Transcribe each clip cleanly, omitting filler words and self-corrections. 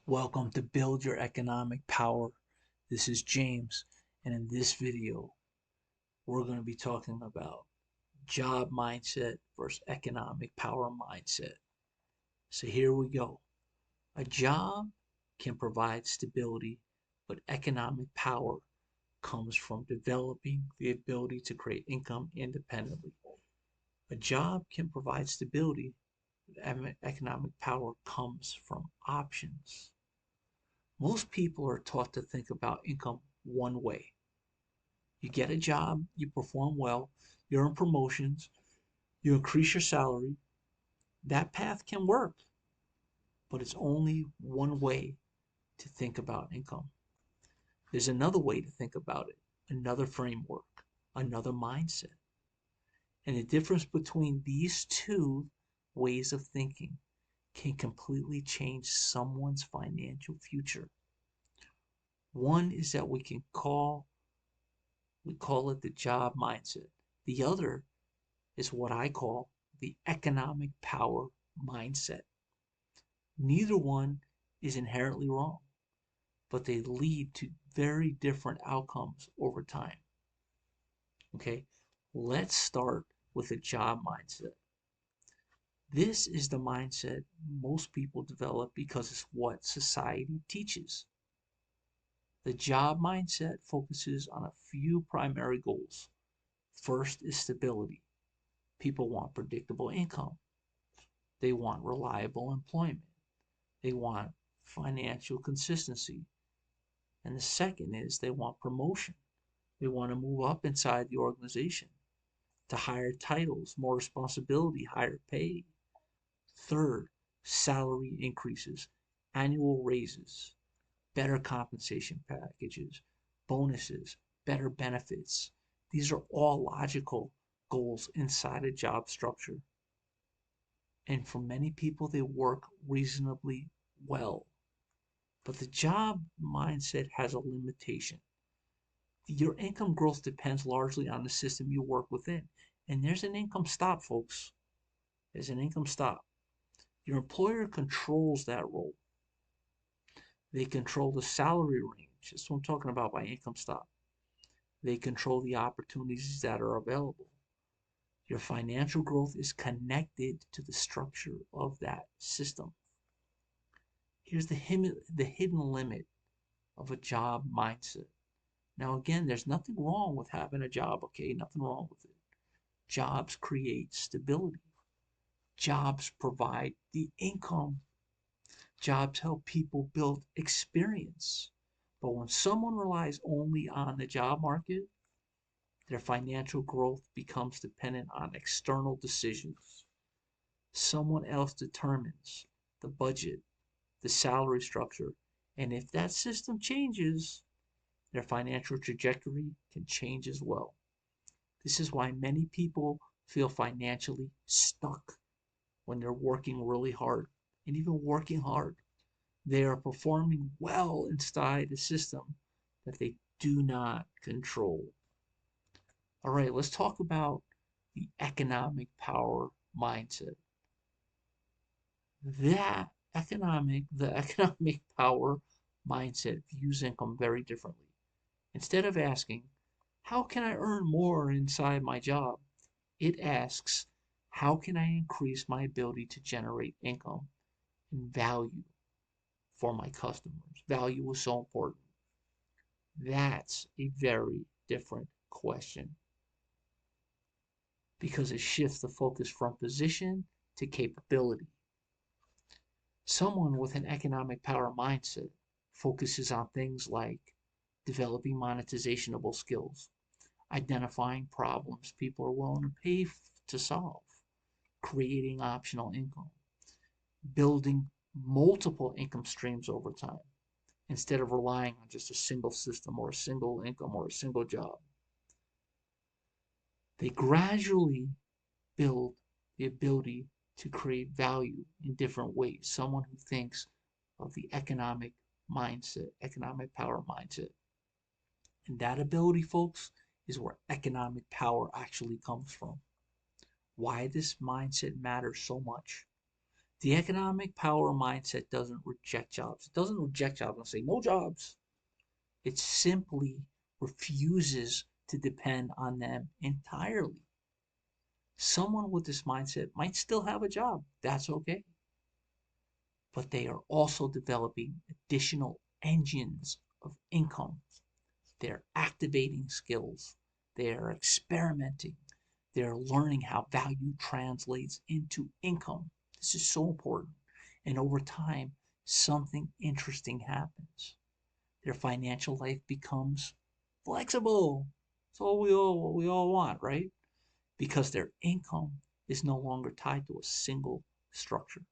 Welcome to Build Your Economic Power. This is James, and in this video, we're going to be talking about job mindset versus economic power mindset. So here we go. A job can provide stability, but economic power comes from developing the ability to create income independently. A job can provide stability, but economic power comes from options. Most people are taught to think about income one way. You get a job, you perform well, you earn promotions, you increase your salary. That path can work, but it's only one way to think about income. There's another way to think about it, another framework, another mindset. And the difference between these two ways of thinking can completely change someone's financial future. One is that we call it the job mindset. The other is what I call the economic power mindset. Neither one is inherently wrong, but they lead to very different outcomes over time. Okay, let's start with a job mindset. This is the mindset most people develop because it's what society teaches. The job mindset focuses on a few primary goals. First is stability. People want predictable income. They want reliable employment. They want financial consistency. And the second is they want promotion. They want to move up inside the organization to higher titles, more responsibility, higher pay. Third, salary increases, annual raises, better compensation packages, bonuses, better benefits. These are all logical goals inside a job structure. And for many people, they work reasonably well. But the job mindset has a limitation. Your income growth depends largely on the system you work within. And there's an income stop, folks. There's an income stop. Your employer controls that role. They control the salary range. That's what I'm talking about by income stop. They control the opportunities that are available. Your financial growth is connected to the structure of that system. Here's the hidden limit of a job mindset. Now, again, there's nothing wrong with having a job, okay? Nothing wrong with it. Jobs create stability. Jobs provide the income. Jobs help people build experience. But when someone relies only on the job market, their financial growth becomes dependent on external decisions. Someone else determines the budget, the salary structure, and if that system changes, their financial trajectory can change as well. This is why many people feel financially stuck when they're working really hard. And even working hard, they are performing well inside a system that they do not control. All right, let's talk about the economic power mindset. The economic power mindset views income very differently. Instead of asking, how can I earn more inside my job? It asks, how can I increase my ability to generate income and value for my customers? Value is so important. That's a very different question because it shifts the focus from position to capability. Someone with an economic power mindset focuses on things like developing monetizable skills, identifying problems people are willing to pay to solve, creating optional income, building multiple income streams over time instead of relying on just a single system or a single income or a single job. They gradually build the ability to create value in different ways. Someone who thinks of the economic mindset, economic power mindset. And that ability, folks, is where economic power actually comes from. Why this mindset matters so much. The economic power mindset doesn't reject jobs. It doesn't reject jobs and say no jobs. It simply refuses to depend on them entirely. Someone with this mindset might still have a job. That's okay. But they are also developing additional engines of income. They're activating skills. They're experimenting. They're learning how value translates into income. This is so important. And over time, something interesting happens. Their financial life becomes flexible. That's all we all want, right? Because their income is no longer tied to a single structure.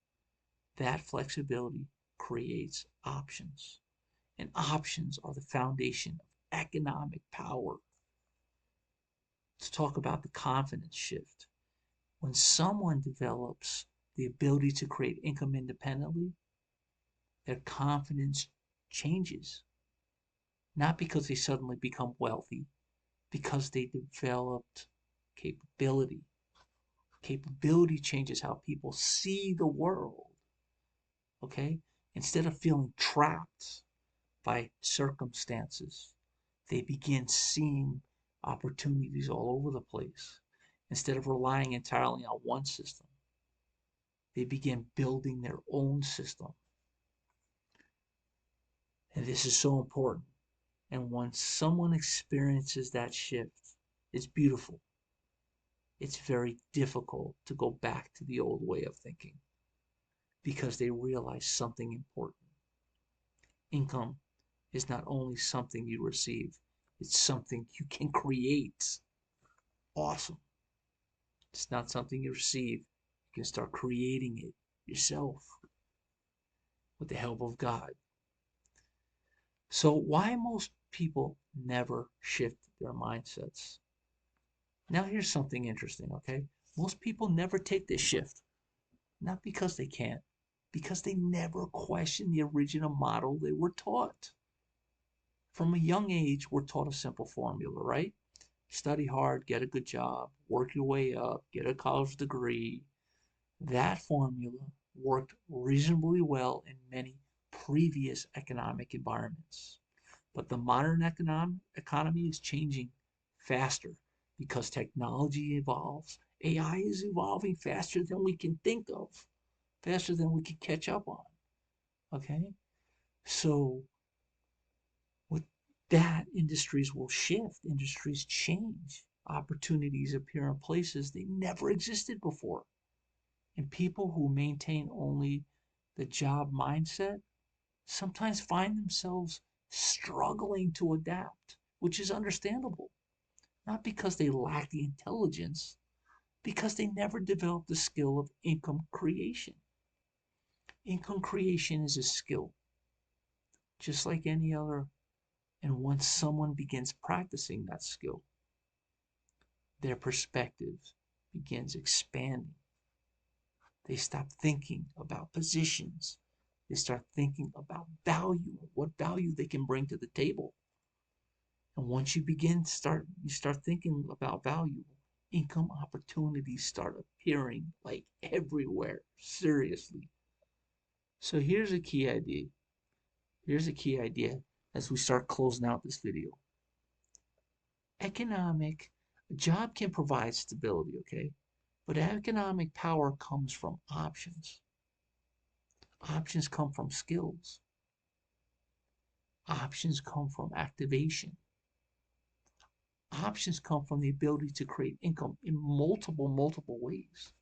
That flexibility creates options, and options are the foundation of economic power. Let's talk about the confidence shift. When someone develops the ability to create income independently, their confidence changes. Not because they suddenly become wealthy, because they developed capability. Capability changes how people see the world. Okay? Instead of feeling trapped by circumstances, they begin seeing opportunities all over the place. Instead of relying entirely on one system, they begin building their own system. And this is so important. And once someone experiences that shift, it's beautiful. It's very difficult to go back to the old way of thinking because they realize something important. Income is not only something you receive, it's something you can create. Awesome. It's not something you receive. You can start creating it yourself with the help of God. So, why most people never shift their mindsets? Now, here's something interesting, okay? Most people never take this shift, not because they can't, because they never question the original model they were taught. From a young age, we're taught a simple formula, right? Study hard, get a good job, work your way up, get a college degree. That formula worked reasonably well in many previous economic environments. But the modern economy is changing faster because technology evolves. AI is evolving faster than we can think of, faster than we can catch up on. Okay? So, with that, industries will shift, industries change, opportunities appear in places they never existed before. And people who maintain only the job mindset sometimes find themselves struggling to adapt, which is understandable. Not because they lack the intelligence, because they never developed the skill of income creation. Income creation is a skill, just like any other. And once someone begins practicing that skill, their perspective begins expanding. They stop thinking about positions. They start thinking about value, what value they can bring to the table. And once you start thinking about value, income opportunities start appearing like everywhere. Seriously. So here's a key idea. Here's a key idea as we start closing out this video. Economic, a job can provide stability, okay? But economic power comes from options. Options come from skills. Options come from activation. Options come from the ability to create income in multiple ways.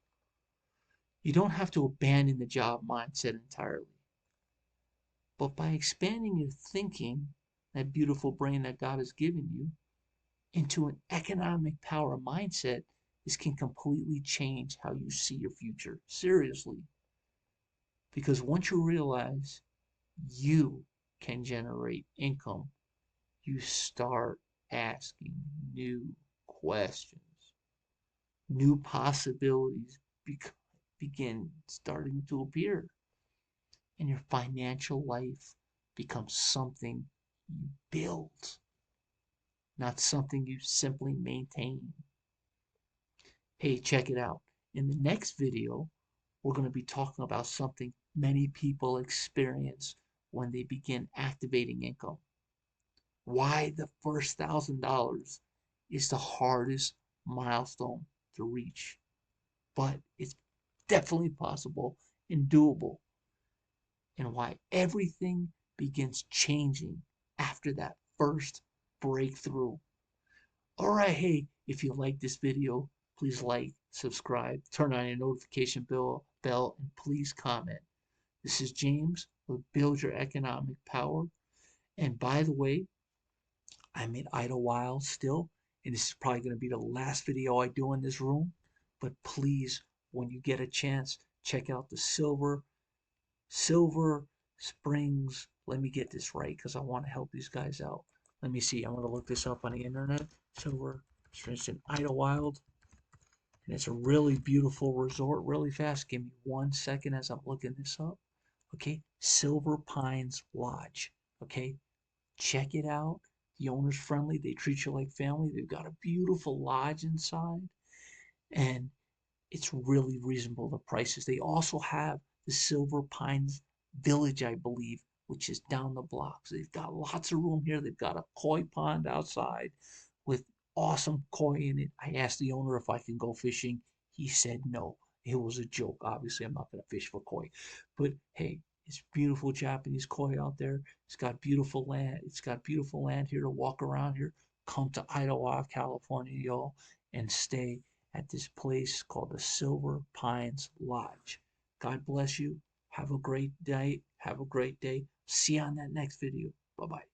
You don't have to abandon the job mindset entirely. But by expanding your thinking, that beautiful brain that God has given you, into an economic power mindset, this can completely change how you see your future. Seriously. Because once you realize you can generate income, you start asking new questions. New possibilities begin starting to appear, and your financial life becomes something you build, not something you simply maintain. Hey, check it out. In the next video, we're going to be talking about something many people experience when they begin activating income. Why the first $1,000 is the hardest milestone to reach, but it's definitely possible and doable, and why everything begins changing after that first breakthrough. All right, hey, if you like this video, please like, subscribe, turn on your notification bell, and please comment. This is James with Build Your Economic Power. And by the way, I'm in Idlewild still, and this is probably going to be the last video I do in this room. But please, when you get a chance, check out the Silver Springs. Let me get this right because I want to help these guys out. Let me see. I'm going to look this up on the internet. Silver Springs in Idlewild. And it's a really beautiful resort, really fast. Give me 1 second as I'm looking this up. Okay, Silver Pines Lodge. Okay, check it out. The owner's friendly. They treat you like family. They've got a beautiful lodge inside, and it's really reasonable, the prices. They also have the Silver Pines Village, I believe, which is down the block. So they've got lots of room here. They've got a koi pond outside with awesome koi in it. I asked the owner if I can go fishing. He said no. It was a joke. Obviously, I'm not going to fish for koi. But hey, it's beautiful Japanese koi out there. It's got beautiful land. It's got beautiful land here to walk around here. Come to Idlewild, California, y'all, and stay at this place called the Silver Pines Lodge. God bless you. Have a great day. Have a great day. See you on that next video. Bye bye.